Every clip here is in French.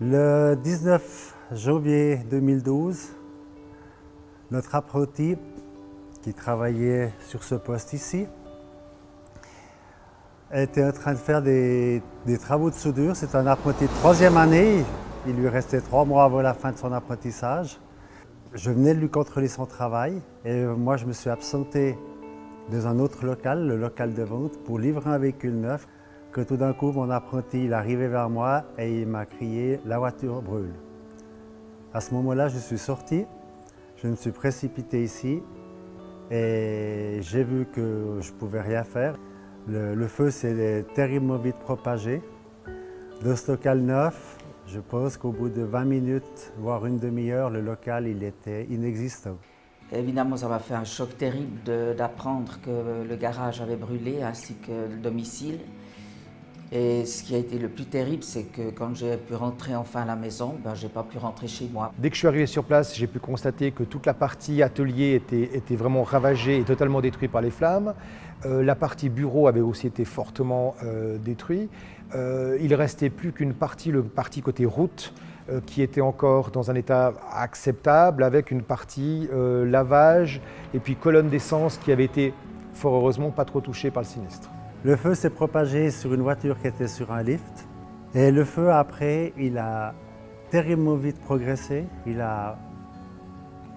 Le 19 janvier 2012, notre apprenti qui travaillait sur ce poste ici était en train de faire des travaux de soudure. C'est un apprenti de 3e année. Il lui restait 3 mois avant la fin de son apprentissage. Je venais de lui contrôler son travail et moi je me suis absenté dans un autre local, le local de vente, pour livrer un véhicule neuf. Que tout d'un coup, mon apprenti il arrivait vers moi et il m'a crié « La voiture brûle ». À ce moment-là, je suis sorti, je me suis précipité ici et j'ai vu que je ne pouvais rien faire. Le feu s'est terriblement vite propagé. Dans ce local neuf, je pense qu'au bout de 20 minutes, voire une demi-heure, le local il était inexistant. Évidemment, ça m'a fait un choc terrible d'apprendre que le garage avait brûlé ainsi que le domicile. Et ce qui a été le plus terrible, c'est que quand j'ai pu rentrer enfin à la maison, je n'ai pas pu rentrer chez moi. Dès que je suis arrivé sur place, j'ai pu constater que toute la partie atelier était vraiment ravagée et totalement détruite par les flammes. La partie bureau avait aussi été fortement détruite. Il ne restait plus qu'une partie, le parti côté route, qui était encore dans un état acceptable, avec une partie lavage et puis colonne d'essence qui avait été fort heureusement pas trop touchée par le sinistre. Le feu s'est propagé sur une voiture qui était sur un lift. Et le feu, après, il a terriblement vite progressé.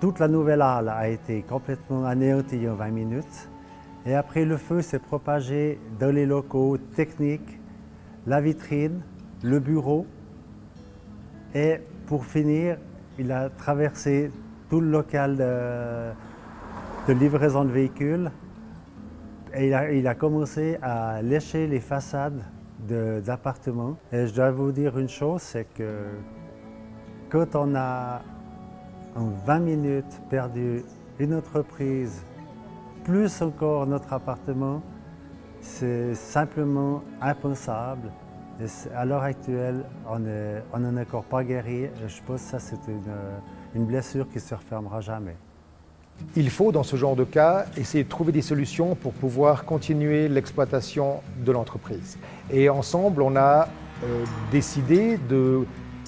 Toute la nouvelle halle a été complètement anéantie en 20 minutes. Et après, le feu s'est propagé dans les locaux techniques, la vitrine, le bureau. Et pour finir, il a traversé tout le local de livraison de véhicules. Et il a commencé à lécher les façades d'appartements. Et je dois vous dire une chose, c'est que quand on a en 20 minutes perdu une entreprise, plus encore notre appartement, c'est simplement impensable. Et à l'heure actuelle, on n'en est encore pas guéri. Et je pense que ça, c'est une blessure qui ne se refermera jamais. Il faut, dans ce genre de cas, essayer de trouver des solutions pour pouvoir continuer l'exploitation de l'entreprise. Et ensemble, on a décidé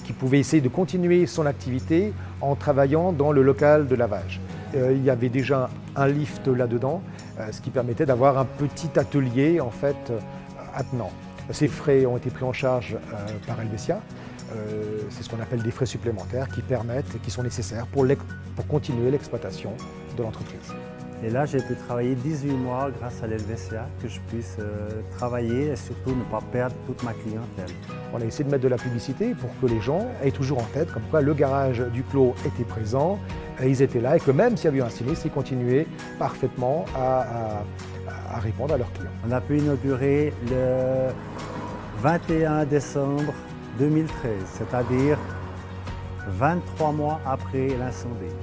qu'il pouvait essayer de continuer son activité en travaillant dans le local de lavage. Il y avait déjà un lift là-dedans, ce qui permettait d'avoir un petit atelier en fait attenant. Ces frais ont été pris en charge par Helvetia. C'est ce qu'on appelle des frais supplémentaires qui permettent et qui sont nécessaires pour continuer l'exploitation de l'entreprise. Et là, j'ai pu travailler 18 mois grâce à l'Helvetia, que je puisse travailler et surtout ne pas perdre toute ma clientèle. On a essayé de mettre de la publicité pour que les gens aient toujours en tête comme quoi le garage du Clos était présent, ils étaient là et que même s'il y avait eu un sinistre, ils continuaient parfaitement à répondre à leurs clients. On a pu inaugurer le 21 décembre 2013, c'est-à-dire 23 mois après l'incendie.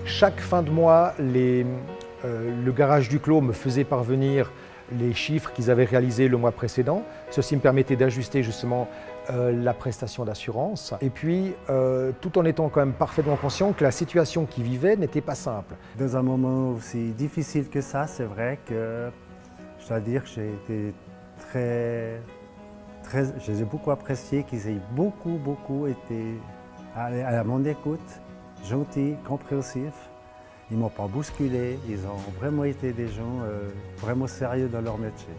Chaque fin de mois, le garage du Clos me faisait parvenir les chiffres qu'ils avaient réalisés le mois précédent. Ceci me permettait d'ajuster justement la prestation d'assurance. Et puis, tout en étant quand même parfaitement conscient que la situation qu'ils vivaient n'était pas simple. Dans un moment aussi difficile que ça, c'est vrai que je dois dire que j'ai été j'ai beaucoup apprécié qu'ils aient beaucoup été à mon écoute, gentils, compréhensifs. Ils ne m'ont pas bousculé, ils ont vraiment été des gens vraiment sérieux dans leur métier.